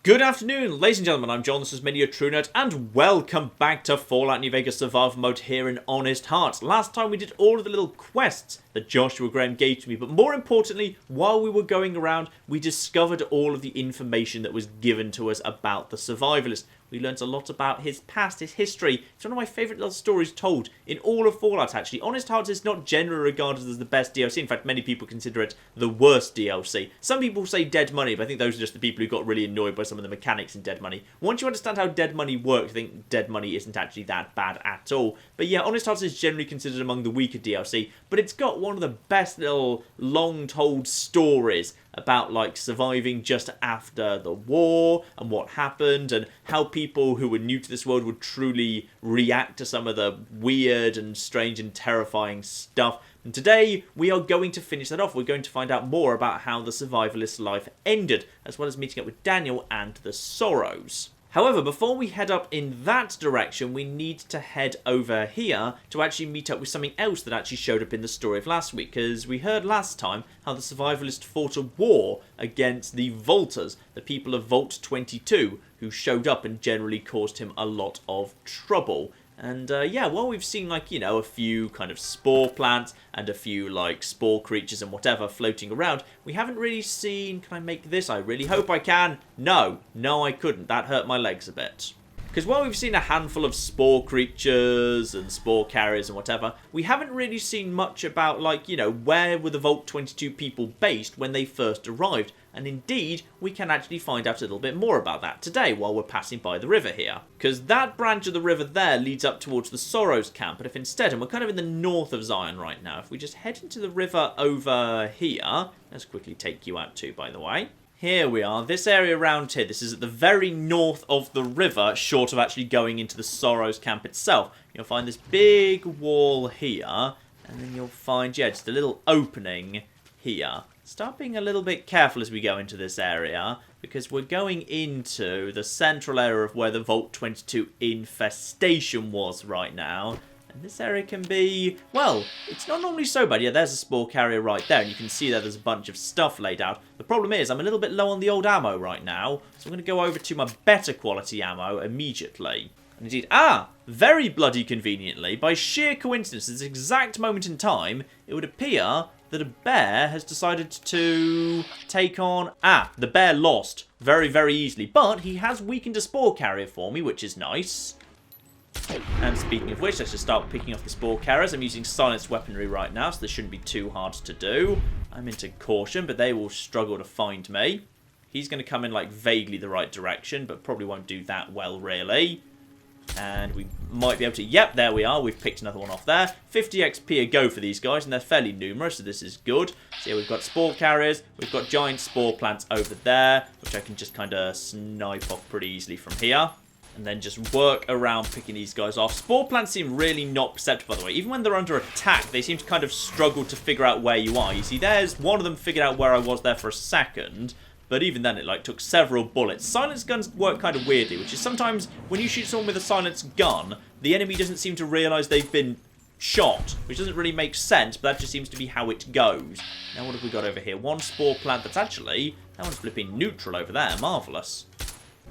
Good afternoon, ladies and gentlemen, I'm John, this is Many a True Nerd, and welcome back to Fallout New Vegas Survival Mode here in Honest Hearts. Last time we did all of the little quests that Joshua Graham gave to me, but more importantly, while we were going around, we discovered all of the information that was given to us about the survivalist. We learned a lot about his past, his history. It's one of my favourite little stories told in all of Fallout, actually. Honest Hearts is not generally regarded as the best DLC. In fact, many people consider it the worst DLC. Some people say Dead Money, but I think those are just the people who got really annoyed by some of the mechanics in Dead Money. Once you understand how Dead Money works, I think Dead Money isn't actually that bad at all. But yeah, Honest Hearts is generally considered among the weaker DLC, but it's got one of the best little long-told stories about like surviving just after the war and what happened and how people who were new to this world would truly react to some of the weird and strange and terrifying stuff. And today we are going to finish that off. We're going to find out more about how the survivalist's life ended, as well as meeting up with Daniel and the Sorrows. However, before we head up in that direction, we need to head over here to actually meet up with something else that actually showed up in the story of last week, because we heard last time how the survivalist fought a war against the Vaulters, the people of Vault 22, who showed up and generally caused him a lot of trouble. And yeah, while we've seen like, you know, a few kind of spore plants and a few like spore creatures and whatever floating around, we haven't really seen, can I make this? I really hope I can. No, I couldn't. That hurt my legs a bit. Because while we've seen a handful of spore creatures and spore carriers and whatever, we haven't really seen much about, like, you know, where were the Vault 22 people based when they first arrived. And indeed, we can actually find out a little bit more about that today while we're passing by the river here. Because that branch of the river there leads up towards the Sorrows camp, but if instead, and we're kind of in the north of Zion right now, if we just head into the river over here, let's quickly take you out too, by the way. Here we are, this area around here, this is at the very north of the river, short of actually going into the Sorrows camp itself. You'll find this big wall here, and then you'll find, yeah, just a little opening here. Start being a little bit careful as we go into this area, because we're going into the central area of where the Vault 22 infestation was right now. And this area can be, well, it's not normally so bad. Yeah, there's a spore carrier right there, and you can see there's a bunch of stuff laid out. The problem is, I'm a little bit low on the old ammo right now, so I'm going to go over to my better quality ammo immediately. And indeed, very bloody conveniently, by sheer coincidence, at this exact moment in time, it would appear that a bear has decided to take on... the bear lost very, very easily, but he has weakened a spore carrier for me, which is nice. And speaking of which, let's just start picking off the spore carriers. I'm using silenced weaponry right now, so this shouldn't be too hard to do. I'm into caution, but they will struggle to find me. He's going to come in like vaguely the right direction, but probably won't do that well, really. And we might be able to... Yep, there we are. We've picked another one off there. 50 XP a go for these guys, and they're fairly numerous, so this is good. So yeah, we've got spore carriers. We've got giant spore plants over there, which I can just kind of snipe off pretty easily from here. And then just work around picking these guys off. Spore plants seem really not perceptive, by the way. Even when they're under attack, they seem to kind of struggle to figure out where you are. You see, there's one of them figured out where I was there for a second. But even then, it like took several bullets. Silence guns work kind of weirdly, which is sometimes when you shoot someone with a silenced gun, the enemy doesn't seem to realise they've been shot, which doesn't really make sense, but that just seems to be how it goes. Now, what have we got over here? One spore plant that's actually... That one's flipping neutral over there. Marvellous.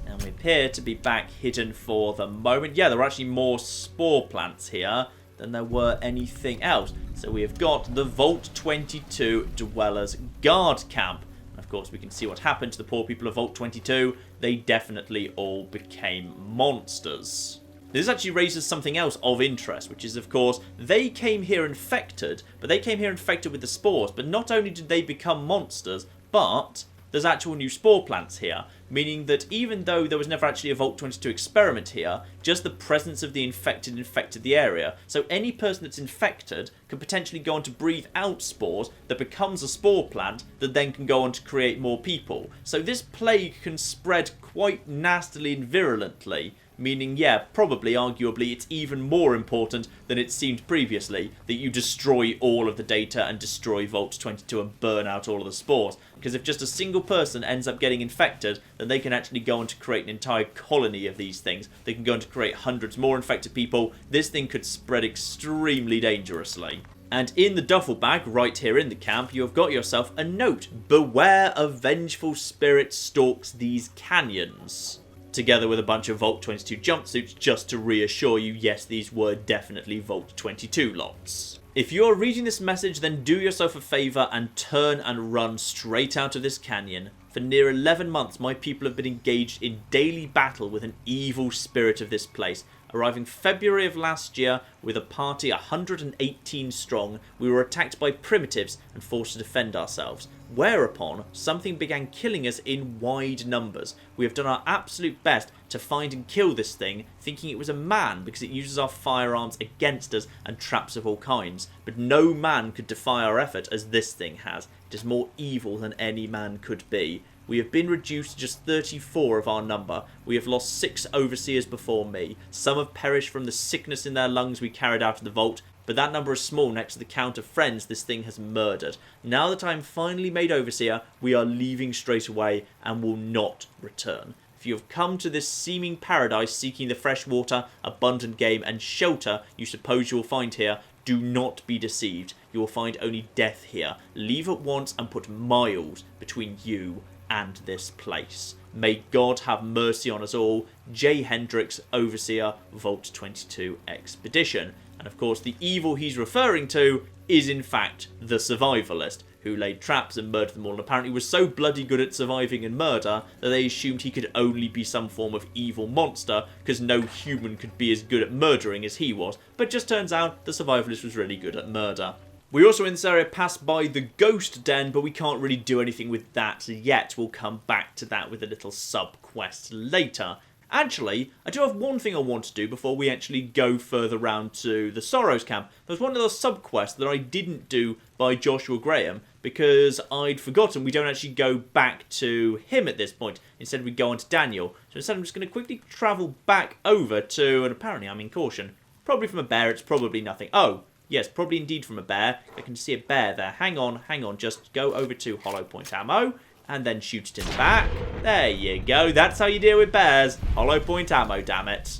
And we appear to be back hidden for the moment. Yeah, there are actually more spore plants here than there were anything else. So we have got the Vault 22 Dwellers Guard Camp. And of course, we can see what happened to the poor people of Vault 22. They definitely all became monsters. This actually raises something else of interest, which is, of course, they came here infected, but they came here infected with the spores. But not only did they become monsters, but there's actual new spore plants here, meaning that even though there was never actually a Vault 22 experiment here, just the presence of the infected the area. So any person that's infected can potentially go on to breathe out spores that becomes a spore plant that then can go on to create more people. So this plague can spread quite nastily and virulently, meaning, yeah, probably, arguably, it's even more important than it seemed previously that you destroy all of the data and destroy Vault 22 and burn out all of the spores. Because if just a single person ends up getting infected, then they can actually go on to create an entire colony of these things. They can go on to create hundreds more infected people. This thing could spread extremely dangerously. And in the duffel bag, right here in the camp, you have got yourself a note. Beware a vengeful spirit stalks these canyons. Together with a bunch of Vault 22 jumpsuits, just to reassure you, yes, these were definitely Vault 22 lots. If you are reading this message, then do yourself a favour and turn and run straight out of this canyon. For near 11 months, my people have been engaged in daily battle with an evil spirit of this place. Arriving February of last year with a party 118 strong, we were attacked by primitives and forced to defend ourselves. Whereupon, something began killing us in wide numbers. We have done our absolute best to find and kill this thing, thinking it was a man because it uses our firearms against us and traps of all kinds. But no man could defy our effort as this thing has. It is more evil than any man could be. We have been reduced to just 34 of our number. We have lost 6 overseers before me. Some have perished from the sickness in their lungs we carried out of the vault, but that number is small next to the count of friends this thing has murdered. Now that I am finally made overseer, we are leaving straight away and will not return. If you have come to this seeming paradise seeking the fresh water, abundant game and shelter you suppose you will find here, do not be deceived. You will find only death here. Leave at once and put miles between you and this place. May God have mercy on us all. J. Hendricks, Overseer, Vault 22 Expedition. And of course, the evil he's referring to is in fact the survivalist, who laid traps and murdered them all, and apparently was so bloody good at surviving and murder that they assumed he could only be some form of evil monster, because no human could be as good at murdering as he was. But just turns out the survivalist was really good at murder. We also in this area pass by the ghost den, but we can't really do anything with that yet. We'll come back to that with a little sub-quest later. Actually, I do have one thing I want to do before we actually go further round to the Sorrows camp. There was one of those sub-quests that I didn't do by Joshua Graham because I'd forgotten we don't actually go back to him at this point. Instead, we go on to Daniel. So instead, I'm just going to quickly travel back over to, and apparently I'm in caution. Probably from a bear, it's probably nothing. Oh, yes, probably indeed from a bear. I can see a bear there. Hang on. Just go over to hollow point ammo and then shoot it in the back. There you go. That's how you deal with bears. Hollow point ammo, damn it.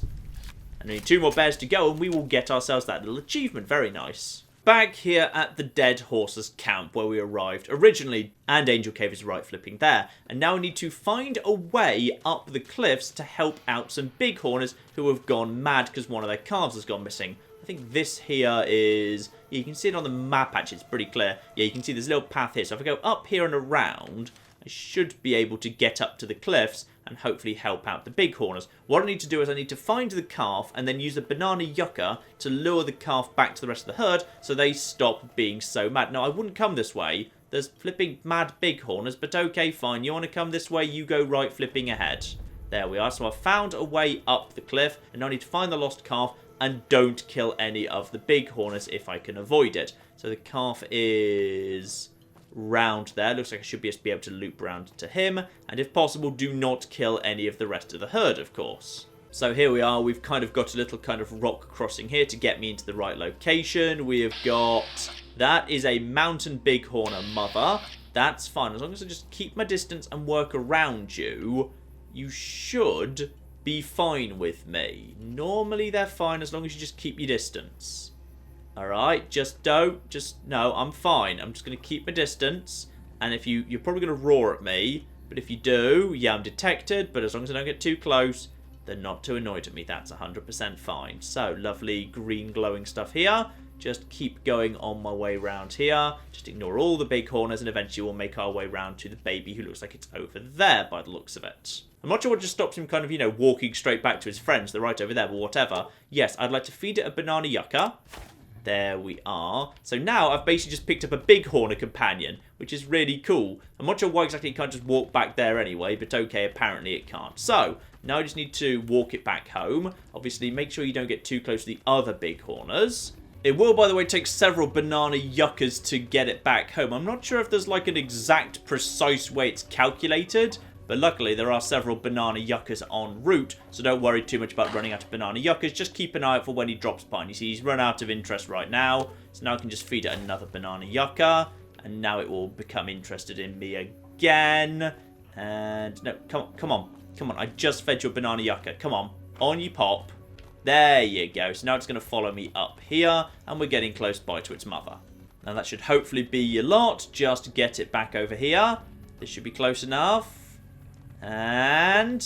And only 2 more bears to go and we will get ourselves that little achievement. Very nice. Back here at the Dead Horses camp where we arrived originally, and Angel Cave is right flipping there. And now we need to find a way up the cliffs to help out some bighorners who have gone mad because one of their calves has gone missing. I think this here is... Yeah, you can see it on the map, actually. It's pretty clear. Yeah, you can see there's a little path here. So if I go up here and around, I should be able to get up to the cliffs and hopefully help out the bighorners. What I need to do is I need to find the calf and then use a banana yucca to lure the calf back to the rest of the herd so they stop being so mad. Now, I wouldn't come this way. There's flipping mad bighorners, but okay, fine. You want to come this way, you go right flipping ahead. There we are. So I've found a way up the cliff, and now I need to find the lost calf and don't kill any of the bighorners if I can avoid it. So the calf is round there. Looks like I should be able to loop round to him. And if possible, do not kill any of the rest of the herd, of course. So here we are. We've kind of got a little kind of rock crossing here to get me into the right location. We have got... That is a mountain bighorner mother. That's fine. As long as I just keep my distance and work around you, you should be fine with me. Normally they're fine as long as you just keep your distance. Alright, no, I'm fine. I'm just going to keep my distance. And if you're probably going to roar at me. But if you do, yeah, I'm detected. But as long as I don't get too close, they're not too annoyed at me. That's 100% fine. So, lovely green glowing stuff here. Just keep going on my way around here. Just ignore all the bighorners and eventually we'll make our way around to the baby who looks like it's over there by the looks of it. I'm not sure what just stops him kind of, walking straight back to his friends. They're right over there, but whatever. Yes, I'd like to feed it a banana yucca. There we are. So now I've basically just picked up a bighorner companion, which is really cool. I'm not sure why exactly it can't just walk back there anyway, but okay, apparently it can't. So, now I just need to walk it back home. Obviously, make sure you don't get too close to the other bighorners. It will, by the way, take several banana yuccas to get it back home. I'm not sure if there's like an exact, precise way it's calculated, but luckily there are several banana yuccas en route, so don't worry too much about running out of banana yuccas. Just keep an eye out for when he drops by. And you see he's run out of interest right now, so now I can just feed it another banana yucca, and now it will become interested in me again. And no, come on. I just fed you a banana yucca. Come on you pop. There you go. So now it's going to follow me up here, and we're getting close by to its mother. Now that should hopefully be a lot. Just get it back over here. This should be close enough. And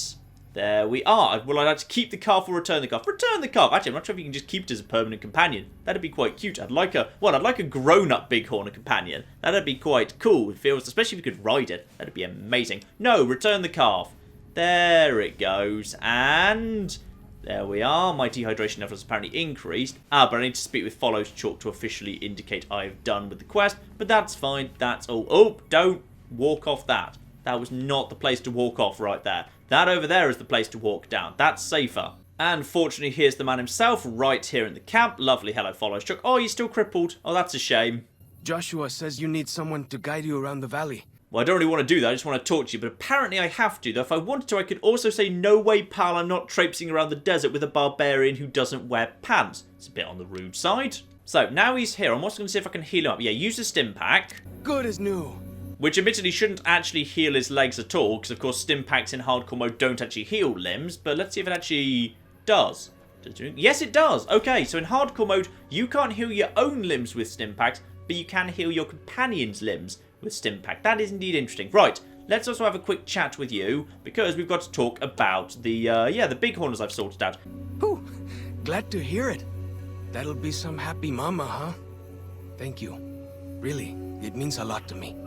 there we are. Will I like to keep the calf or return the calf? Return the calf. Actually, I'm not sure if you can just keep it as a permanent companion. That'd be quite cute. I'd like a grown-up bighorn companion. That'd be quite cool. It feels, especially if you could ride it. That'd be amazing. No, return the calf. There it goes. And there we are. My dehydration level has apparently increased. But I need to speak with follows chalk to officially indicate I've done with the quest. But that's fine. That's all. Oh, don't walk off that. That was not the place to walk off right there. That over there is the place to walk down. That's safer. And fortunately, here's the man himself right here in the camp. Lovely. Hello, follows chalk. Oh, you're still crippled. Oh, that's a shame. Joshua says you need someone to guide you around the valley. Well, I don't really want to do that. I just want to talk to you. But apparently I have to. Though if I wanted to, I could also say, no way, pal, I'm not traipsing around the desert with a barbarian who doesn't wear pants. It's a bit on the rude side. So, now he's here. I'm also going to see if I can heal him up. Yeah, use the stim pack. Good as new. Which admittedly shouldn't actually heal his legs at all. Because, of course, stim packs in hardcore mode don't actually heal limbs. But let's see if it actually does. Yes, it does. Okay, so in hardcore mode, you can't heal your own limbs with stim packs. But you can heal your companion's limbs with stim pack. That is indeed interesting. Right, let's also have a quick chat with you, because we've got to talk about the bighorners I've sorted out. Whew, glad to hear it. That'll be some happy mama, huh? Thank you. Really, it means a lot to me.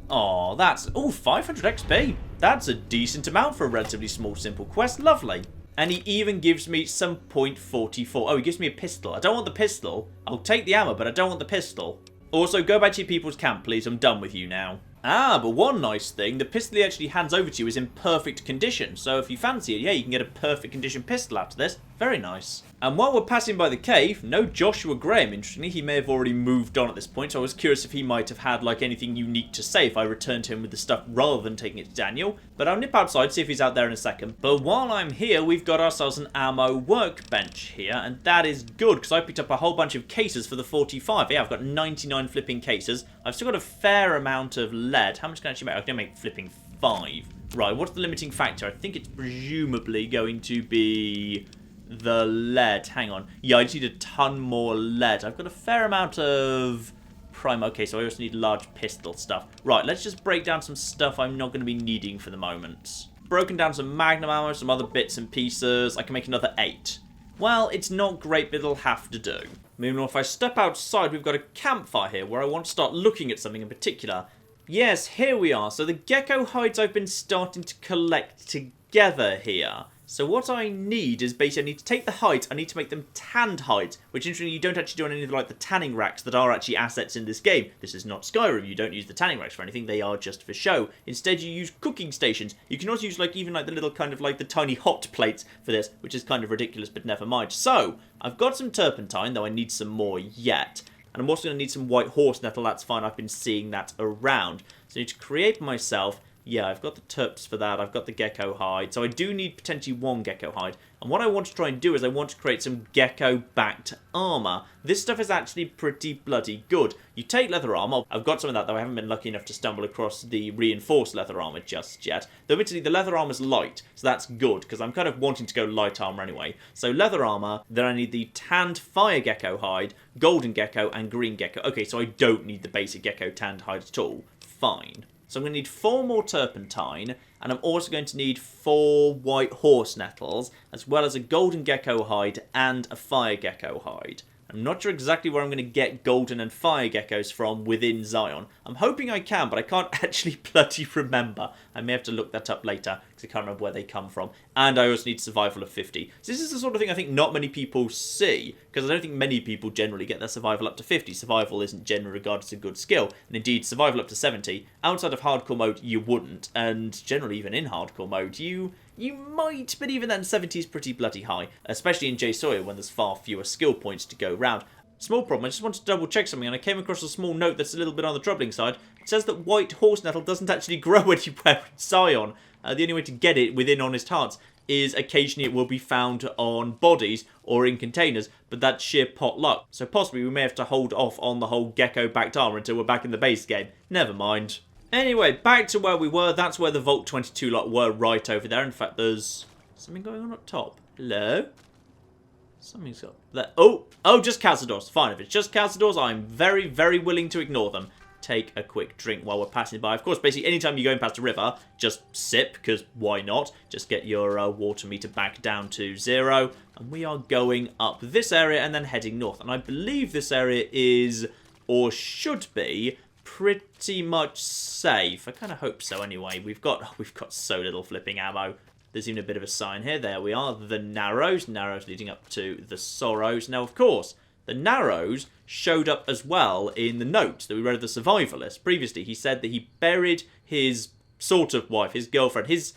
Oh, that's... Oh, 500 XP. That's a decent amount for a relatively small, simple quest. Lovely. And he even gives me some .44. Oh, he gives me a pistol. I don't want the pistol. I'll take the ammo, but I don't want the pistol. Also, go back to your people's camp, please. I'm done with you now. But one nice thing, the pistol he actually hands over to you is in perfect condition. So if you fancy it, yeah, you can get a perfect condition pistol out of this. Very nice. And while we're passing by the cave, no Joshua Graham, interestingly. He may have already moved on at this point, so I was curious if he might have had, like, anything unique to say if I returned to him with the stuff rather than taking it to Daniel. But I'll nip outside, see if he's out there in a second. But while I'm here, we've got ourselves an ammo workbench here, and that is good, because I picked up a whole bunch of cases for the 45. Yeah, I've got 99 flipping cases. I've still got a fair amount of lead. How much can I actually make? I can make flipping 5. Right, what's the limiting factor? I think it's presumably going to be the lead. Hang on. Yeah, I just need a ton more lead. I've got a fair amount of prime. Okay, so I also need large pistol stuff. Right, let's just break down some stuff I'm not going to be needing for the moment. Broken down some magnum ammo, some other bits and pieces. I can make another 8. Well, it's not great, but it'll have to do. Meanwhile, if I step outside, we've got a campfire here where I want to start looking at something in particular. Yes, here we are. So the gecko hides I've been starting to collect together here. So what I need is basically I need to take the hides, I need to make them tanned hides, which interestingly you don't actually do on any of like the tanning racks that are actually assets in this game. This is not Skyrim, you don't use the tanning racks for anything, they are just for show. Instead you use cooking stations. You can also use like even like the little kind of like the tiny hot plates for this, which is kind of ridiculous, but never mind. So, I've got some turpentine, though I need some more yet. And I'm also going to need some white horse nettle, that's fine, I've been seeing that around. So I need to create myself... Yeah, I've got the terps for that. I've got the gecko hide. So I do need potentially 1 gecko hide. And what I want to try and do is I want to create some gecko-backed armor. This stuff is actually pretty bloody good. You take leather armor. I've got some of that, though I haven't been lucky enough to stumble across the reinforced leather armor just yet. Though admittedly, the leather armor's light, so that's good, because I'm kind of wanting to go light armor anyway. So leather armor, then I need the tanned fire gecko hide, golden gecko, and green gecko. Okay, so I don't need the basic gecko tanned hide at all. Fine. So I'm going to need 4 more turpentine, and I'm also going to need 4 white horse nettles, as well as a golden gecko hide and a fire gecko hide. I'm not sure exactly where I'm going to get golden and fire geckos from within Zion. I'm hoping I can, but I can't actually bloody remember. I may have to look that up later, because I can't remember where they come from. And I also need survival of 50. So this is the sort of thing I think not many people see, because I don't think many people generally get their survival up to 50. Survival isn't generally regarded as a good skill, and indeed survival up to 70, outside of hardcore mode, you wouldn't. And generally even in hardcore mode, you might, but even then 70 is pretty bloody high, especially in JSawyer when there's far fewer skill points to go round. Small problem, I just wanted to double check something and I came across a small note that's a little bit on the troubling side. It says that white horse nettle doesn't actually grow anywhere in Zion. The only way to get it within Honest Hearts is occasionally it will be found on bodies or in containers, but that's sheer pot luck. So possibly we may have to hold off on the whole gecko-backed armor until we're back in the base game. Never mind. Anyway, back to where we were. That's where the Vault 22 lot were right over there. In fact, there's something going on up top. Hello? Something's got that. Oh, just cazadors. Fine, if it's just cazadors, I'm very, very willing to ignore them. Take a quick drink while we're passing by. Of course, basically, anytime you're going past a river, just sip, because why not? Just get your water meter back down to 0. And we are going up this area and then heading north. And I believe this area is, or should be, pretty much safe. I kind of hope so anyway. We've got so little flipping ammo. There's even a bit of a sign here. There we are. The Narrows. Narrows leading up to the Sorrows. Now, of course, the Narrows showed up as well in the notes that we read of the survivalist. Previously, he said that he buried his sort of wife, his girlfriend, his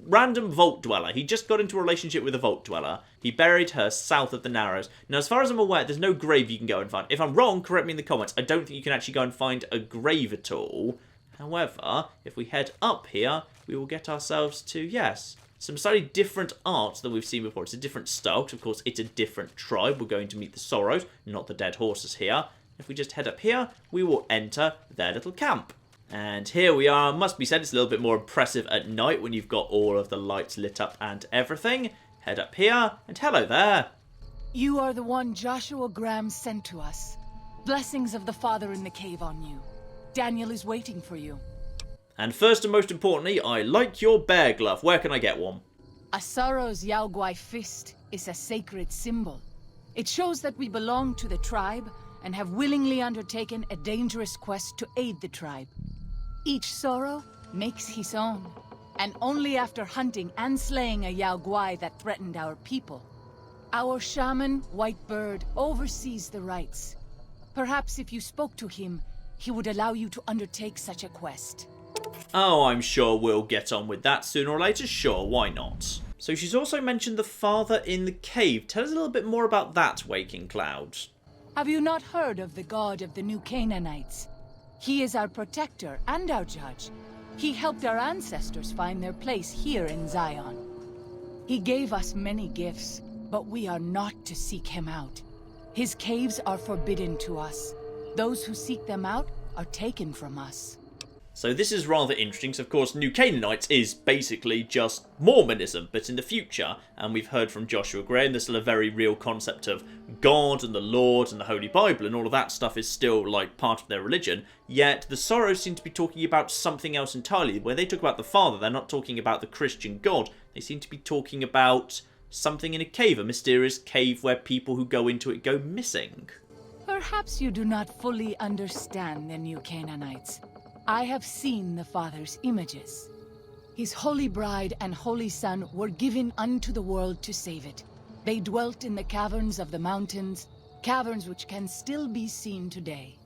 random vault dweller. He just got into a relationship with a vault dweller. He buried her south of the Narrows. Now, as far as I'm aware, there's no grave you can go and find. If I'm wrong, correct me in the comments. I don't think you can actually go and find a grave at all. However, if we head up here, we will get ourselves to, yes, some slightly different art than we've seen before. It's a different style, because of course it's a different tribe. We're going to meet the Sorrows, not the dead horses here. If we just head up here, we will enter their little camp. And here we are. Must be said, it's a little bit more impressive at night when you've got all of the lights lit up and everything. Head up here, and hello there. You are the one Joshua Graham sent to us. Blessings of the Father in the cave on you. Daniel is waiting for you. And first and most importantly, I like your bear glove. Where can I get one? A Sorrow's Yaogwai fist is a sacred symbol. It shows that we belong to the tribe and have willingly undertaken a dangerous quest to aid the tribe. Each Sorrow makes his own, and only after hunting and slaying a Yaogwai that threatened our people. Our shaman, White Bird, oversees the rites. Perhaps if you spoke to him, he would allow you to undertake such a quest. Oh, I'm sure we'll get on with that sooner or later. Sure, why not? So she's also mentioned the father in the cave. Tell us a little bit more about that, Waking Cloud. Have you not heard of the god of the new Canaanites? He is our protector and our judge. He helped our ancestors find their place here in Zion. He gave us many gifts, but we are not to seek him out. His caves are forbidden to us. Those who seek them out are taken from us. So this is rather interesting, because of course New Canaanites is basically just Mormonism, but in the future, and we've heard from Joshua Graham, there's still a very real concept of God and the Lord and the Holy Bible, and all of that stuff is still like part of their religion, yet the Sorrows seem to be talking about something else entirely. When they talk about the Father, they're not talking about the Christian God, they seem to be talking about something in a cave, a mysterious cave where people who go into it go missing. Perhaps you do not fully understand the new Canaanites. I have seen the Father's images. His holy bride and holy son were given unto the world to save it. They dwelt in the caverns of the mountains, caverns which can still be seen today.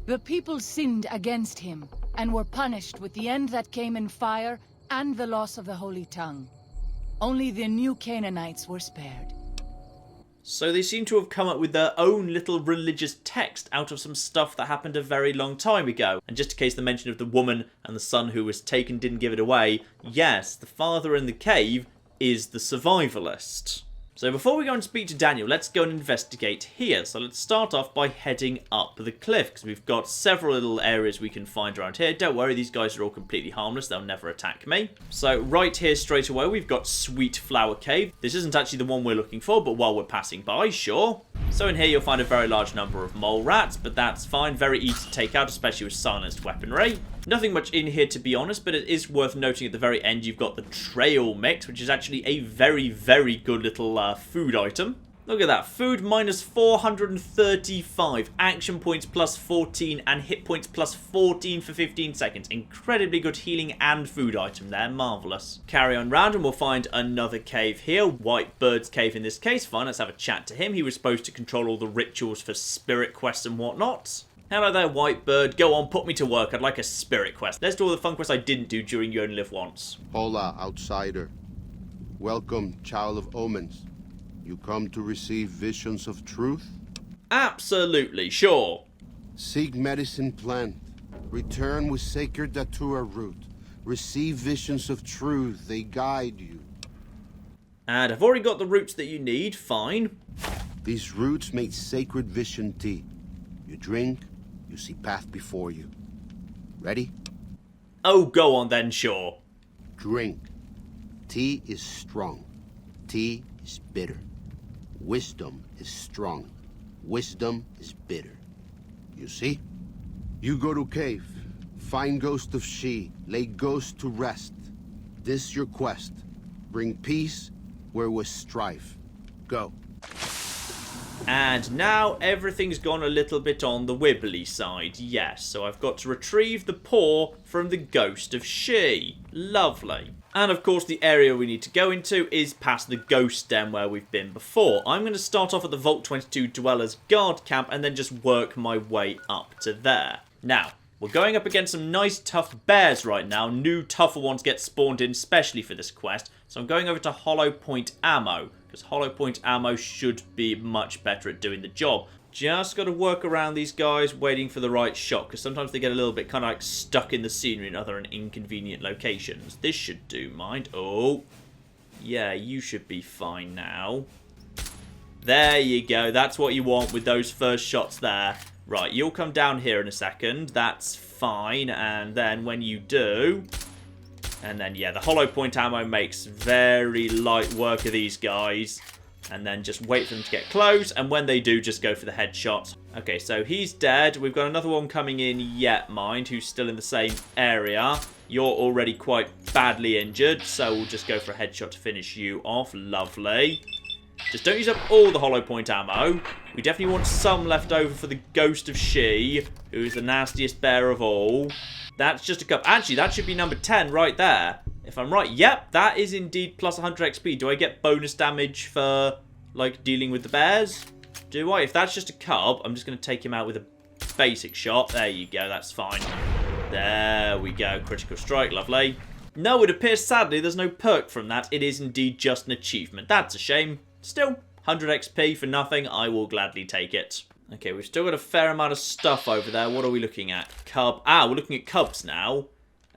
The people sinned against him and were punished with the end that came in fire and the loss of the holy tongue. Only the new Canaanites were spared. So they seem to have come up with their own little religious text out of some stuff that happened a very long time ago. And just in case the mention of the woman and the son who was taken didn't give it away, yes, the father in the cave is the survivalist. So before we go and speak to Daniel, let's go and investigate here. So let's start off by heading up the cliff, because we've got several little areas we can find around here. Don't worry, these guys are all completely harmless. They'll never attack me. So right here straight away, we've got Sweet Flower Cave. This isn't actually the one we're looking for, but while we're passing by, sure. So in here, you'll find a very large number of mole rats, but that's fine. Very easy to take out, especially with silenced weaponry. Nothing much in here, to be honest, but it is worth noting at the very end you've got the trail mix, which is actually a very, very good little food item. Look at that. Food minus 435. Action points plus 14 and hit points plus 14 for 15 seconds. Incredibly good healing and food item there. Marvellous. Carry on round and we'll find another cave here. White Bird's cave in this case. Fine, let's have a chat to him. He was supposed to control all the rituals for spirit quests and whatnot. Hello there, White Bird. Go on, put me to work. I'd like a spirit quest. Let's do all the fun quests I didn't do during You Only Live Once. Hola, outsider. Welcome, child of omens. You come to receive visions of truth? Absolutely, sure. Seek medicine plant. Return with sacred datura root. Receive visions of truth. They guide you. And I've already got the roots that you need. Fine. These roots make sacred vision tea. You drink, you see path before you. Ready? Oh, go on then, sure. Drink. Tea is strong. Tea is bitter. Wisdom is strong. Wisdom is bitter. You see? You go to cave, find ghost of she, lay ghost to rest. This your quest. Bring peace where was strife. Go. And now everything's gone a little bit on the wibbly side. Yes, so I've got to retrieve the paw from the ghost of she. Lovely. And of course the area we need to go into is past the ghost den where we've been before. I'm going to start off at the Vault 22 Dwellers Guard Camp and then just work my way up to there. Now, we're going up against some nice tough bears right now. New tougher ones get spawned in specially for this quest. So I'm going over to Hollow Point Ammo, because Hollow Point Ammo should be much better at doing the job. Just got to work around these guys waiting for the right shot, because sometimes they get a little bit kind of like stuck in the scenery in other and inconvenient locations. This should do, mind. Oh, yeah, you should be fine now. There you go. That's what you want with those first shots there. Right, you'll come down here in a second. That's fine. And then when you do... And then, yeah, the Hollow Point Ammo makes very light work of these guys. And then just wait for them to get close. And when they do, just go for the headshots. Okay, so he's dead. We've got another one coming in yet, mind, who's still in the same area. You're already quite badly injured. So we'll just go for a headshot to finish you off. Lovely. Just don't use up all the Hollow Point ammo. We definitely want some left over for the Ghost of She, who's the nastiest bear of all. That's just a cup. Actually, that should be number 10 right there. If I'm right, yep, that is indeed plus 100 XP. Do I get bonus damage for, like, dealing with the bears? Do I? If that's just a cub, I'm just going to take him out with a basic shot. There you go, that's fine. There we go, critical strike, lovely. No, it appears sadly there's no perk from that. It is indeed just an achievement. That's a shame. Still, 100 XP for nothing. I will gladly take it. Okay, we've still got a fair amount of stuff over there. What are we looking at? Cub. Ah, we're looking at cubs now.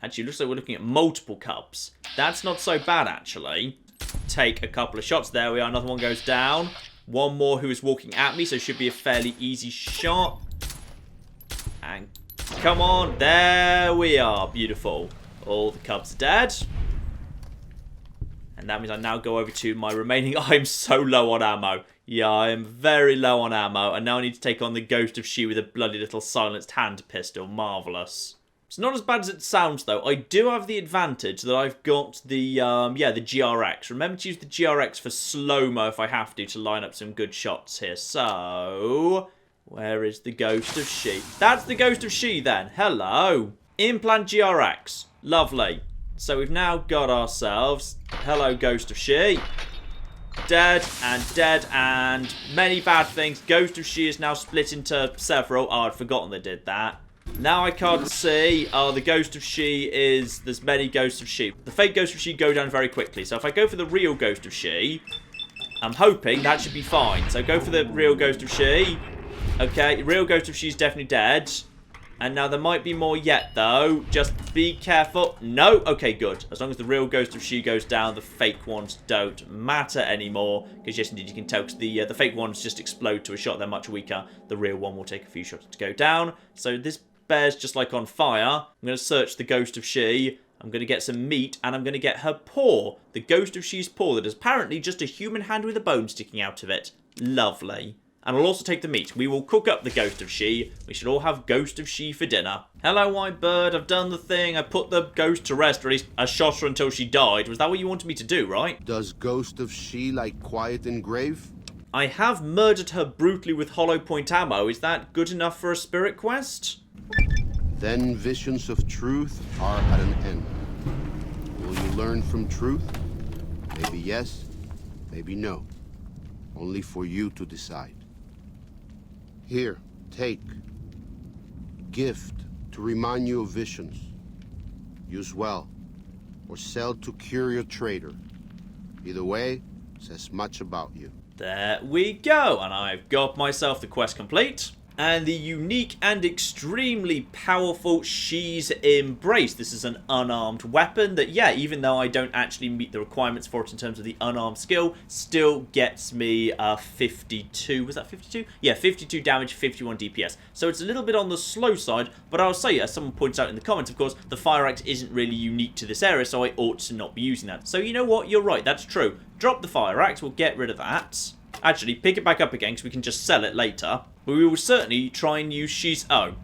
Actually, it looks like we're looking at multiple cubs. That's not so bad, actually. Take a couple of shots. There we are. Another one goes down. One more who is walking at me, so it should be a fairly easy shot. And come on. There we are. Beautiful. All the cubs are dead. And that means I now go over to my remaining... I'm so low on ammo. Yeah, I am very low on ammo. And now I need to take on the Ghost of She with a bloody little silenced hand pistol. Marvellous. It's not as bad as it sounds, though. I do have the advantage that I've got the, the GRX. Remember to use the GRX for slow-mo if I have to line up some good shots here. So, where is the Ghost of She? That's the Ghost of She, then. Hello. Implant GRX. Lovely. So we've now got ourselves, hello Ghost of She, dead and many bad things. Ghost of She is now split into several. Oh, I'd forgotten they did that. Now I can't see. Oh, the Ghost of She is, there's many Ghosts of She. The fake Ghost of She go down very quickly. So if I go for the real Ghost of She, I'm hoping that should be fine. So go for the real Ghost of She. Okay, real Ghost of She is definitely dead. And now there might be more yet, though. Just be careful. No? Okay, good. As long as the real Ghost of She goes down, the fake ones don't matter anymore. Because, yes, indeed, you can tell because the fake ones just explode to a shot. They're much weaker. The real one will take a few shots to go down. So this bear's just like on fire. I'm going to search the Ghost of She. I'm going to get some meat, and I'm going to get her paw. The Ghost of She's paw that is apparently just a human hand with a bone sticking out of it. Lovely. And I'll also take the meat. We will cook up the Ghost of She. We should all have Ghost of She for dinner. Hello, white bird. I've done the thing. I put the ghost to rest, or at least I shot her until she died. Was that what you wanted me to do, right? Does Ghost of She like quiet and grave? I have murdered her brutally with hollow point ammo. Is that good enough for a spirit quest? Then visions of truth are at an end. Will you learn from truth? Maybe yes, maybe no. Only for you to decide. Here, take. Gift to remind you of visions. Use well, or sell to curious trader. Either way, says much about you. There we go, and I've got myself the quest complete. And the unique and extremely powerful She's Embrace. This is an unarmed weapon that, yeah, even though I don't actually meet the requirements for it in terms of the unarmed skill, still gets me 52. Was that 52? Yeah, 52 damage, 51 DPS. So it's a little bit on the slow side, but I'll say, as someone points out in the comments, of course, the fire axe isn't really unique to this area, so I ought to not be using that. So you know what? You're right, that's true. Drop the fire axe, we'll get rid of that. Actually, pick it back up again because we can just sell it later. But we will certainly try and use Oh,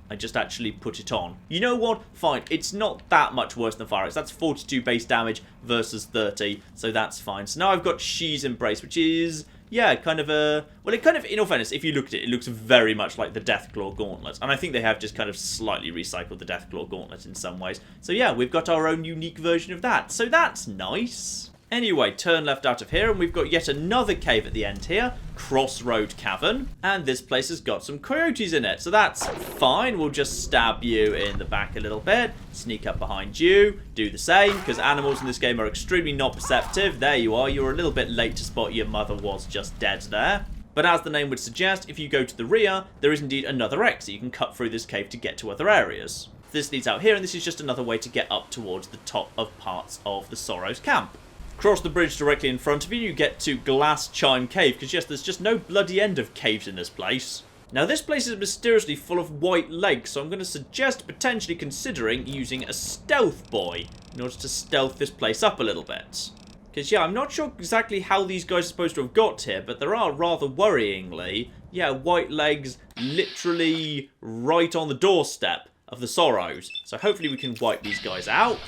I just actually put it on. You know what? Fine. It's not that much worse than Fire Axe. That's 42 base damage versus 30. So that's fine. So now I've got She's Embrace, which is... yeah, kind of a... well, it kind of, in all fairness, if you look at it, it looks very much like the Deathclaw Gauntlet. And I think they have just kind of slightly recycled the Deathclaw Gauntlet in some ways. So yeah, we've got our own unique version of that. So that's nice. Anyway, turn left out of here, and we've got yet another cave at the end here. Crossroad Cavern. And this place has got some coyotes in it, so that's fine. We'll just stab you in the back a little bit. Sneak up behind you. Do the same, because animals in this game are extremely not perceptive. There you are. You were a little bit late to spot your mother was just dead there. But as the name would suggest, if you go to the rear, there is indeed another exit. You can cut through this cave to get to other areas. This leads out here, and this is just another way to get up towards the top of parts of the Sorrow's camp. Cross the bridge directly in front of you, you get to Glass Chime Cave, because yes, there's just no bloody end of caves in this place. Now this place is mysteriously full of white legs, so I'm going to suggest potentially considering using a stealth boy in order to stealth this place up a little bit. Because yeah, I'm not sure exactly how these guys are supposed to have got here, but there are rather worryingly, yeah, white legs literally right on the doorstep of the Sorrows. So hopefully we can wipe these guys out.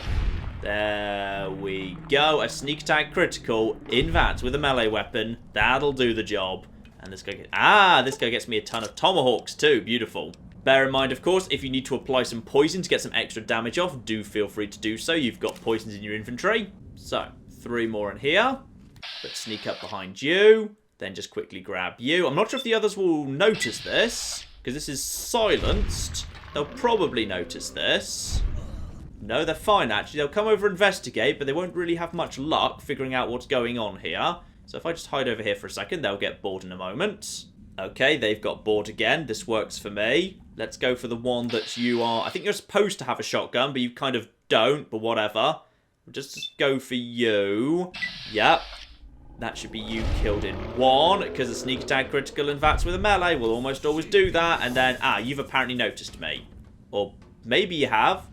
There we go. A sneak attack critical in that with a melee weapon. That'll do the job. And this guy this guy gets me a ton of tomahawks too. Beautiful. Bear in mind, of course, if you need to apply some poison to get some extra damage off, do feel free to do so. You've got poisons in your inventory. So, 3 more in here. Let's sneak up behind you. Then just quickly grab you. I'm not sure if the others will notice this, because this is silenced. They'll probably notice this. No, they're fine, actually. They'll come over and investigate, but they won't really have much luck figuring out what's going on here. So if I just hide over here for a second, they'll get bored in a moment. Okay, they've got bored again. This works for me. Let's go for the one that you are... I think you're supposed to have a shotgun, but you kind of don't, but whatever. We'll just go for you. Yep. That should be you killed in 1, because a sneak attack critical and VATS with a melee will almost always do that. And then, you've apparently noticed me. Or maybe you have.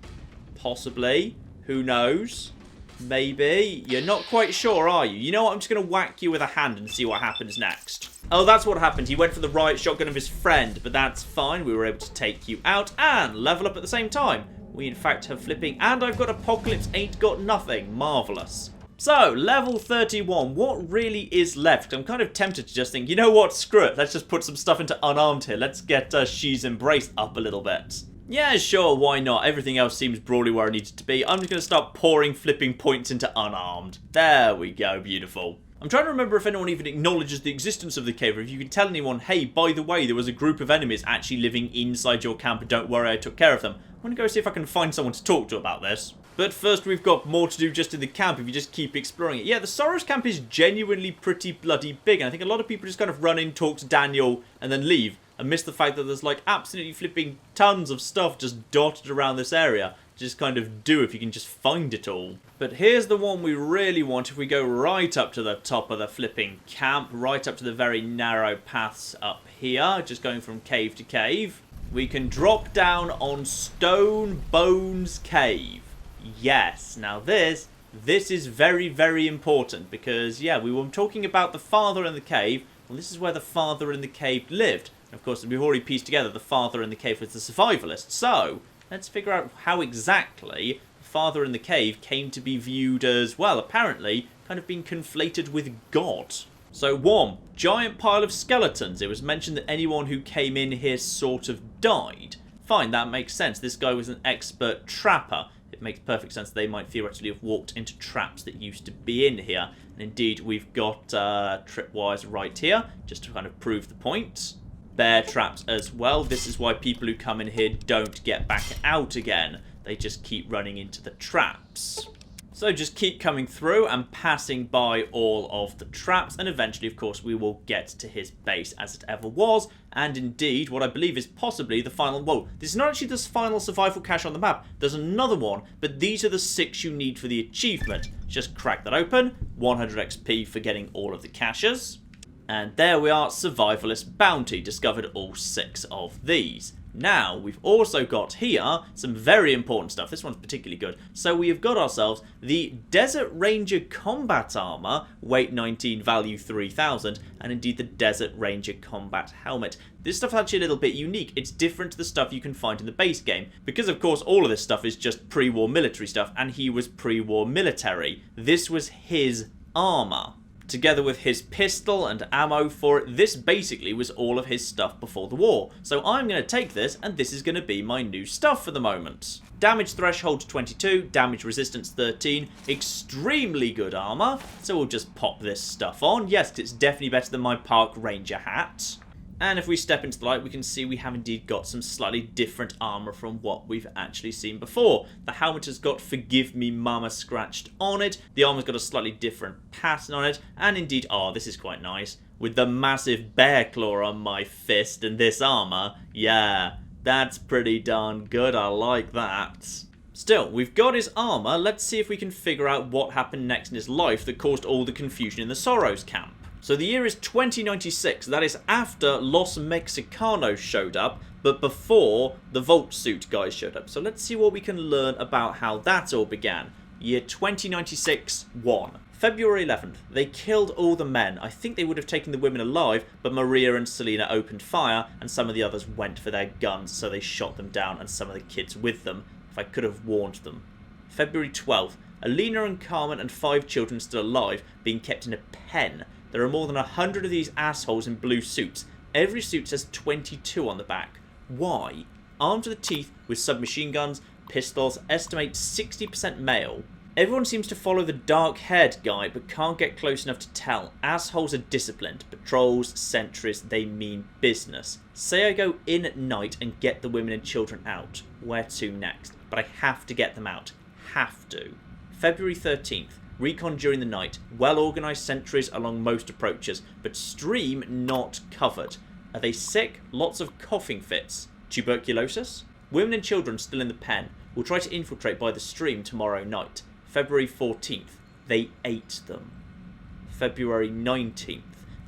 Possibly. Who knows? Maybe. You're not quite sure, are you? You know what? I'm just going to whack you with a hand and see what happens next. Oh, that's what happened. He went for the riot shotgun of his friend, but that's fine. We were able to take you out and level up at the same time. We, in fact, have flipping... and I've got Apocalypse Ain't Got Nothing. Marvellous. So, level 31. What really is left? I'm kind of tempted to just think, you know what? Screw it. Let's just put some stuff into unarmed here. Let's get She's Embrace up a little bit. Yeah, sure, why not? Everything else seems broadly where I need it to be. I'm just going to start pouring flipping points into unarmed. There we go, beautiful. I'm trying to remember if anyone even acknowledges the existence of the cave, or if you can tell anyone, hey, by the way, there was a group of enemies actually living inside your camp, and don't worry, I took care of them. I'm going to go see if I can find someone to talk to about this. But first, we've got more to do just in the camp if you just keep exploring it. Yeah, the Sorrows camp is genuinely pretty bloody big, and I think a lot of people just kind of run in, talk to Daniel, and then leave. And miss the fact that there's like absolutely flipping tons of stuff just dotted around this area. Just kind of do if you can just find it all. But here's the one we really want if we go right up to the top of the flipping camp. Right up to the very narrow paths up here. Just going from cave to cave. We can drop down on Stone Bones Cave. Yes, now this is very, very important. Because, yeah, we were talking about the father in the cave. Well, this is where the father in the cave lived. Of course, we've already pieced together the father in the cave was the survivalist. So, let's figure out how exactly the father in the cave came to be viewed as, well, apparently, kind of being conflated with God. So, 1, giant pile of skeletons. It was mentioned that anyone who came in here sort of died. Fine, that makes sense. This guy was an expert trapper. It makes perfect sense they might theoretically have walked into traps that used to be in here. And indeed, we've got tripwires right here, just to kind of prove the point. Bear traps as well. This is why people who come in here don't get back out again. They just keep running into the traps. So just keep coming through and passing by all of the traps, and eventually, of course, we will get to his base as it ever was, and indeed, what I believe is possibly the final... Whoa, this is not actually the final survival cache on the map. There's another one, but these are the 6 you need for the achievement. Just crack that open. 100 XP for getting all of the caches. And there we are, Survivalist Bounty. Discovered all 6 of these. Now, we've also got here some very important stuff. This one's particularly good. So we have got ourselves the Desert Ranger Combat Armor, weight 19, value 3,000, and indeed the Desert Ranger Combat Helmet. This stuff's actually a little bit unique. It's different to the stuff you can find in the base game, because of course all of this stuff is just pre-war military stuff, and he was pre-war military. This was his armor. Together with his pistol and ammo for it, this basically was all of his stuff before the war. So I'm going to take this, and this is going to be my new stuff for the moment. Damage threshold 22, damage resistance 13, extremely good armor. So we'll just pop this stuff on. Yes, it's definitely better than my Park Ranger hat. And if we step into the light, we can see we have indeed got some slightly different armor from what we've actually seen before. The helmet has got "Forgive Me Mama" scratched on it. The armor's got a slightly different pattern on it. And indeed, oh, this is quite nice. With the massive bear claw on my fist and this armor, yeah, that's pretty darn good. I like that. Still, we've got his armor. Let's see if we can figure out what happened next in his life that caused all the confusion in the Sorrows camp. So the year is 2096, that is after Los Mexicanos showed up, but before the Vault Suit guys showed up. So let's see what we can learn about how that all began. Year 2096-1. February 11th, they killed all the men. I think they would have taken the women alive, but Maria and Selena opened fire, and some of the others went for their guns, so they shot them down, and some of the kids with them. If I could have warned them. February 12th, Alina and Carmen and 5 children still alive, being kept in a pen. There are more than 100 of these assholes in blue suits. Every suit says 22 on the back. Why? Armed to the teeth with submachine guns, pistols, estimate 60% male. Everyone seems to follow the dark-haired guy, but can't get close enough to tell. Assholes are disciplined. Patrols, sentries, they mean business. Say I go in at night and get the women and children out. Where to next? But I have to get them out. Have to. February 13th. Recon during the night. Well-organised sentries along most approaches, but stream not covered. Are they sick? Lots of coughing fits. Tuberculosis? Women and children still in the pen. We'll try to infiltrate by the stream tomorrow night. February 14th. They ate them. February 19th.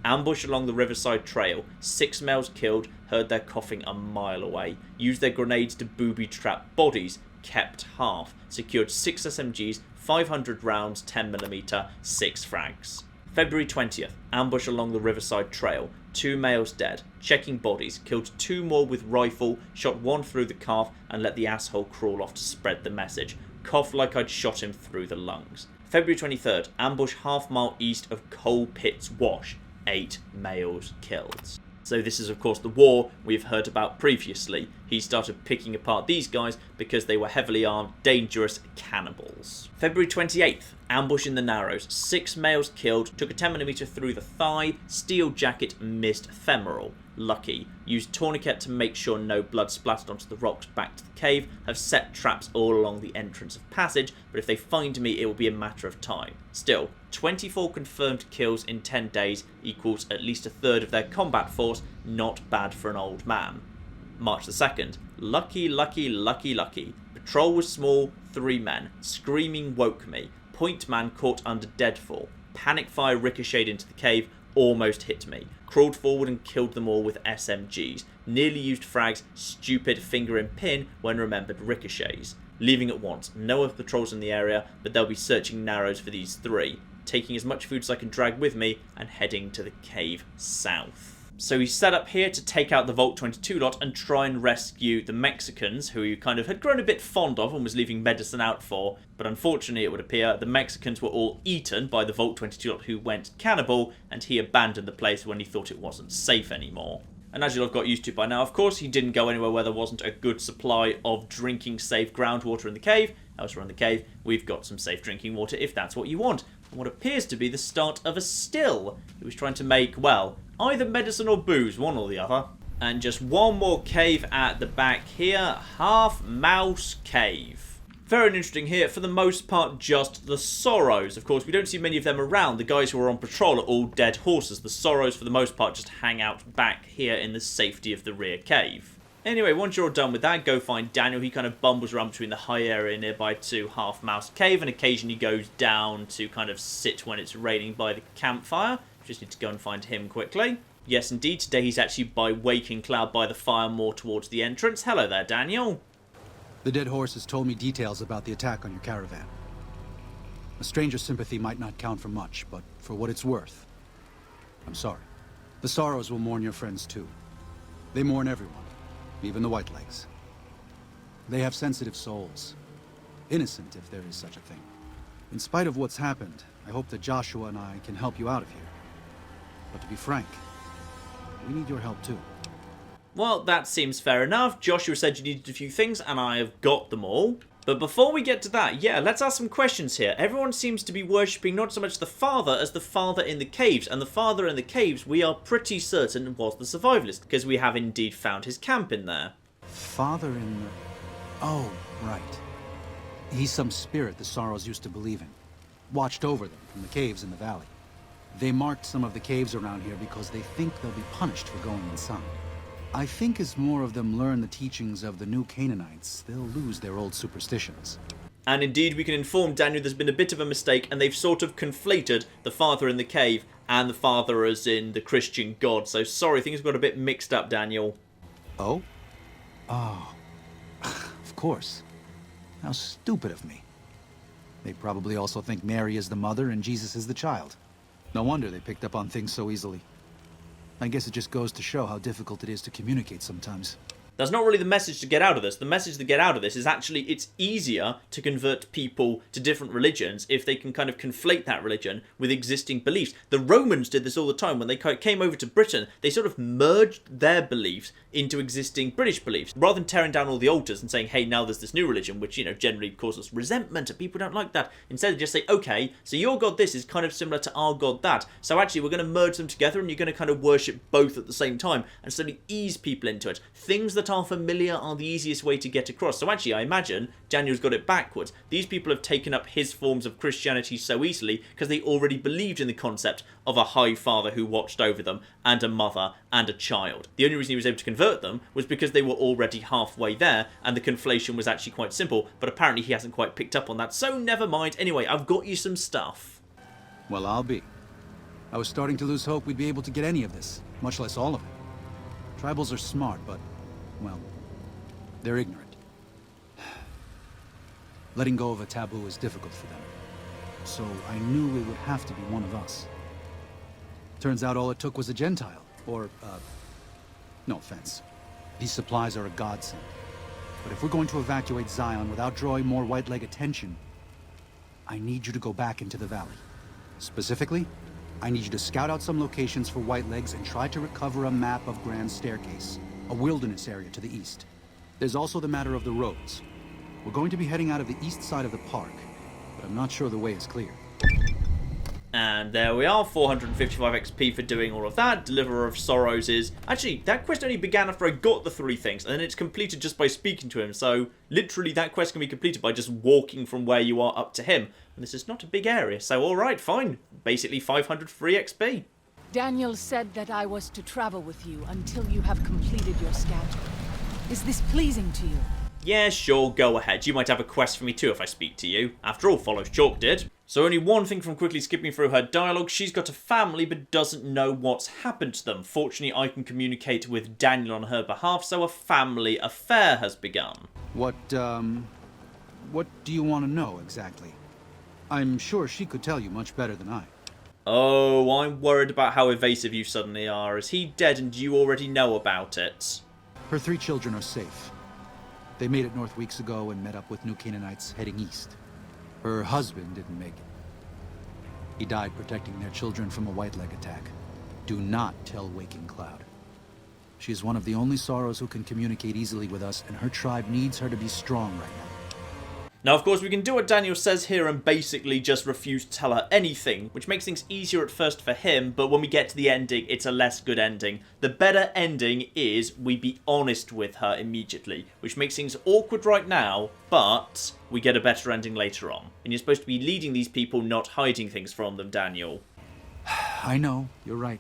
Ambush along the Riverside Trail. 6 males killed. Heard their coughing a mile away. Used their grenades to booby-trap bodies. Kept half. Secured 6 SMGs. 500 rounds, 10mm, 6 frags. February 20th, ambush along the Riverside Trail. 2 males dead. Checking bodies. Killed 2 more with rifle, shot 1 through the calf, and let the asshole crawl off to spread the message. Coughed like I'd shot him through the lungs. February 23rd, ambush half-mile east of Coal Pits Wash. 8 males killed. So this is of course the war we've heard about previously. He started picking apart these guys because they were heavily armed, dangerous cannibals. February 28th, ambush in the Narrows. 6 males killed, took a 10mm through the thigh, steel jacket, missed femoral. Lucky. Used tourniquet to make sure no blood splattered onto the rocks back to the cave. Have set traps all along the entrance of passage, but if they find me it will be a matter of time. Still, 24 confirmed kills in 10 days equals at least a third of their combat force. Not bad for an old man. March the 2nd. Lucky, lucky, lucky, lucky. Patrol was small, 3 men. Screaming woke me. Point man caught under deadfall. Panic fire ricocheted into the cave. Almost hit me. Crawled forward and killed them all with SMGs. Nearly used frags. Stupid finger and pin when remembered ricochets. Leaving at once. No other patrols in the area, but they'll be searching Narrows for these 3. Taking as much food as I can drag with me and heading to the cave south. So he's set up here to take out the Vault 22 lot and try and rescue the Mexicans, who he kind of had grown a bit fond of and was leaving medicine out for. But unfortunately, it would appear the Mexicans were all eaten by the Vault 22 lot, who went cannibal, and he abandoned the place when he thought it wasn't safe anymore. And as you'll have got used to by now, of course, he didn't go anywhere where there wasn't a good supply of drinking safe groundwater in the cave. Elsewhere in the cave, we've got some safe drinking water if that's what you want. And what appears to be the start of a still. He was trying to make, well, either medicine or booze, one or the other. And just one more cave at the back here, Half Mouse Cave. Very interesting here, for the most part just the Sorrows. Of course, we don't see many of them around. The guys who are on patrol are all dead horses. The Sorrows, for the most part, just hang out back here in the safety of the rear cave. Anyway, once you're all done with that, go find Daniel. He kind of bumbles around between the high area nearby to Half Mouse Cave and occasionally goes down to kind of sit when it's raining by the campfire. Just need to go and find him quickly. Yes, indeed. Today he's actually by Waking Cloud by the fire, more towards the entrance. Hello there, Daniel. The dead horse has told me details about the attack on your caravan. A stranger's sympathy might not count for much, but for what it's worth, I'm sorry. The Sorrows will mourn your friends too. They mourn everyone, even the Whitelegs. They have sensitive souls. Innocent, if there is such a thing. In spite of what's happened, I hope that Joshua and I can help you out of here. But to be frank, we need your help too. Well, that seems fair enough. Joshua said you needed a few things, and I have got them all. But before we get to that, yeah, let's ask some questions here. Everyone seems to be worshipping not so much the father as the father in the caves. And the father in the caves, we are pretty certain was the survivalist, because we have indeed found his camp in there. Father in the... Oh, right. He's some spirit the Sorrows used to believe in. Watched over them from the caves in the valley. They marked some of the caves around here because they think they'll be punished for going inside. I think as more of them learn the teachings of the new Canaanites, they'll lose their old superstitions. And indeed, we can inform Daniel there's been a bit of a mistake, and they've sort of conflated the father in the cave and the father as in the Christian God. So sorry, things got a bit mixed up, Daniel. Oh? Oh. Of course. How stupid of me. They probably also think Mary is the mother and Jesus is the child. No wonder they picked up on things so easily. I guess it just goes to show how difficult it is to communicate sometimes. That's not really the message to get out of this. The message to get out of this is actually it's easier to convert people to different religions if they can kind of conflate that religion with existing beliefs. The Romans did this all the time. When they came over to Britain, they sort of merged their beliefs into existing British beliefs. Rather than tearing down all the altars and saying, hey, now there's this new religion, which, you know, generally causes resentment and people don't like that. Instead, they just say, okay, so your God this is kind of similar to our God that. So actually, we're going to merge them together and you're going to kind of worship both at the same time and slowly ease people into it. Things that are familiar are the easiest way to get across. So actually, I imagine Daniel's got it backwards. These people have taken up his forms of Christianity so easily because they already believed in the concept of a high father who watched over them and a mother and a child. The only reason he was able to convert them was because they were already halfway there and the conflation was actually quite simple, but apparently he hasn't quite picked up on that, so never mind. Anyway, I've got you some stuff. Well, I'll be. I was starting to lose hope we'd be able to get any of this, much less all of it. Tribals are smart, but, well, they're ignorant. Letting go of a taboo is difficult for them. So I knew it would have to be one of us. Turns out all it took was a Gentile, or, no offense. These supplies are a godsend. But if we're going to evacuate Zion without drawing more white-leg attention, I need you to go back into the valley. Specifically, I need you to scout out some locations for whitelegs and try to recover a map of Grand Staircase, a wilderness area to the east. There's also the matter of the roads. We're going to be heading out of the east side of the park, but I'm not sure the way is clear. And there we are, 455 XP for doing all of that. Deliverer of Sorrows is... Actually, that quest only began after I got the 3 things, and then it's completed just by speaking to him. So, literally, that quest can be completed by just walking from where you are up to him. And this is not a big area, so alright, fine. Basically 500 free XP. Daniel said that I was to travel with you until you have completed your scouting. Is this pleasing to you? Yeah, sure, go ahead. You might have a quest for me too if I speak to you. After all, Follows Chalk did. So only one thing from quickly skipping through her dialogue. She's got a family but doesn't know what's happened to them. Fortunately, I can communicate with Daniel on her behalf, so a family affair has begun. What do you want to know exactly? I'm sure she could tell you much better than I. Oh, I'm worried about how evasive you suddenly are. Is he dead and you already know about it? Her 3 children are safe. They made it north weeks ago and met up with new Canaanites heading east. Her husband didn't make it. He died protecting their children from a white-leg attack. Do not tell Waking Cloud. She is one of the only Sorrows who can communicate easily with us, and her tribe needs her to be strong right now. Now, of course, we can do what Daniel says here and basically just refuse to tell her anything, which makes things easier at first for him, but when we get to the ending, it's a less good ending. The better ending is we be honest with her immediately, which makes things awkward right now, but we get a better ending later on. And you're supposed to be leading these people, not hiding things from them, Daniel. I know, you're right.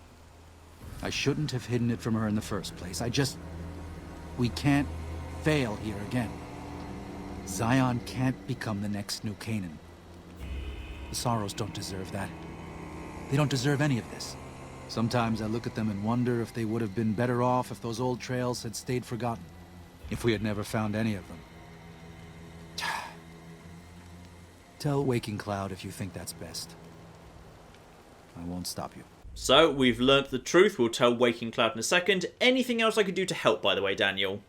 I shouldn't have hidden it from her in the first place. We can't fail here again. Zion can't become the next new Canaan. The Sorrows don't deserve that. They don't deserve any of this. Sometimes I look at them and wonder if they would have been better off if those old trails had stayed forgotten. If we had never found any of them. Tell Waking Cloud if you think that's best. I won't stop you. So, we've learnt the truth. We'll tell Waking Cloud in a second. Anything else I could do to help, by the way, Daniel?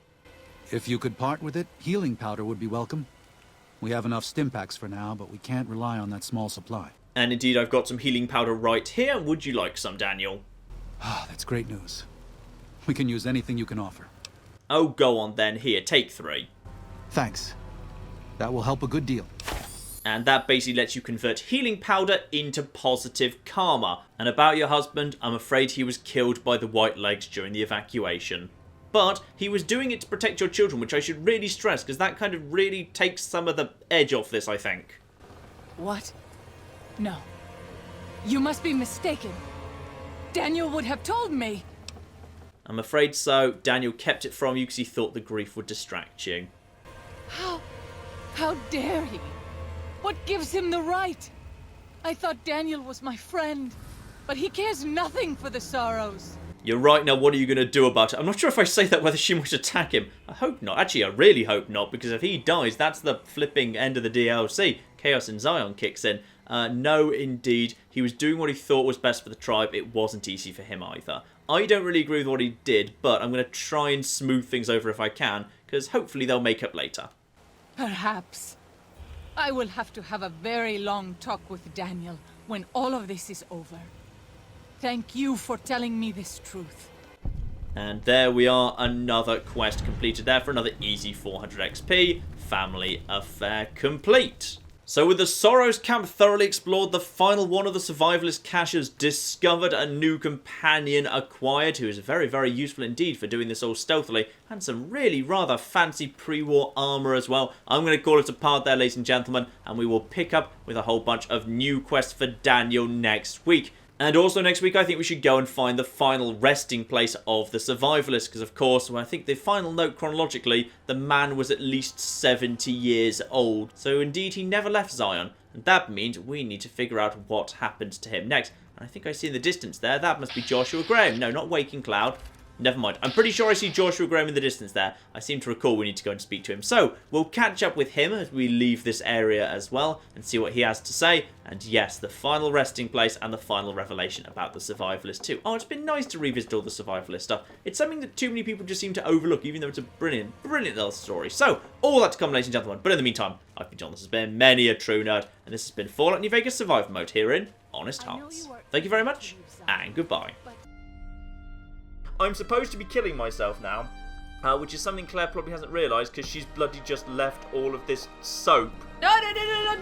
If you could part with it, healing powder would be welcome. We have enough stim packs for now, but we can't rely on that small supply. And indeed, I've got some healing powder right here. Would you like some, Daniel? Ah, that's great news. We can use anything you can offer. Oh, go on then. Here, take 3. Thanks. That will help a good deal. And that basically lets you convert healing powder into positive karma. And about your husband, I'm afraid he was killed by the White Legs during the evacuation. But he was doing it to protect your children, which I should really stress, because that kind of really takes some of the edge off this, I think. What? No. You must be mistaken. Daniel would have told me. I'm afraid so. Daniel kept it from you because he thought the grief would distract you. How dare he? What gives him the right? I thought Daniel was my friend, but he cares nothing for the Sorrows. You're right. Now what are you going to do about it? I'm not sure if I say that whether she might attack him. I hope not. Actually, I really hope not, because if he dies, that's the flipping end of the DLC. Chaos in Zion kicks in. No, indeed. He was doing what he thought was best for the tribe. It wasn't easy for him either. I don't really agree with what he did, but I'm going to try and smooth things over if I can, because hopefully they'll make up later. Perhaps. I will have to have a very long talk with Daniel when all of this is over. Thank you for telling me this truth. And there we are, another quest completed there for another easy 400 XP. Family affair complete. So with the Sorrows camp thoroughly explored, the final one of the survivalist caches discovered, a new companion acquired, who is very, very useful indeed for doing this all stealthily, and some really rather fancy pre-war armor as well. I'm going to call it a part there, ladies and gentlemen, and we will pick up with a whole bunch of new quests for Daniel next week. And also next week, I think we should go and find the final resting place of the survivalist, because of course, I think the final note chronologically, the man was at least 70 years old. So indeed, he never left Zion, and that means we need to figure out what happened to him next. And I think I see in the distance there, that must be Joshua Graham. No, not Waking Cloud. Never mind. I'm pretty sure I see Joshua Graham in the distance there. I seem to recall we need to go and speak to him. So, we'll catch up with him as we leave this area as well and see what he has to say. And yes, the final resting place and the final revelation about the survivalist too. Oh, it's been nice to revisit all the survivalist stuff. It's something that too many people just seem to overlook, even though it's a brilliant, brilliant little story. So, all that to come, ladies and gentlemen. But in the meantime, I've been John. This has been Many a True Nerd. And this has been Fallout New Vegas Survival Mode here in Honest Hearts. Thank you very much, and goodbye. I'm supposed to be killing myself now, which is something Claire probably hasn't realised because she's bloody just left all of this soap. No,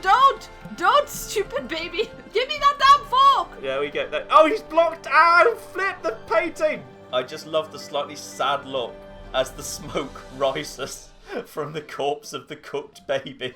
don't! Don't, stupid baby! Give me that damn fork! There we go. Oh, he's blocked out! Flip the painting! I just love the slightly sad look as the smoke rises from the corpse of the cooked baby.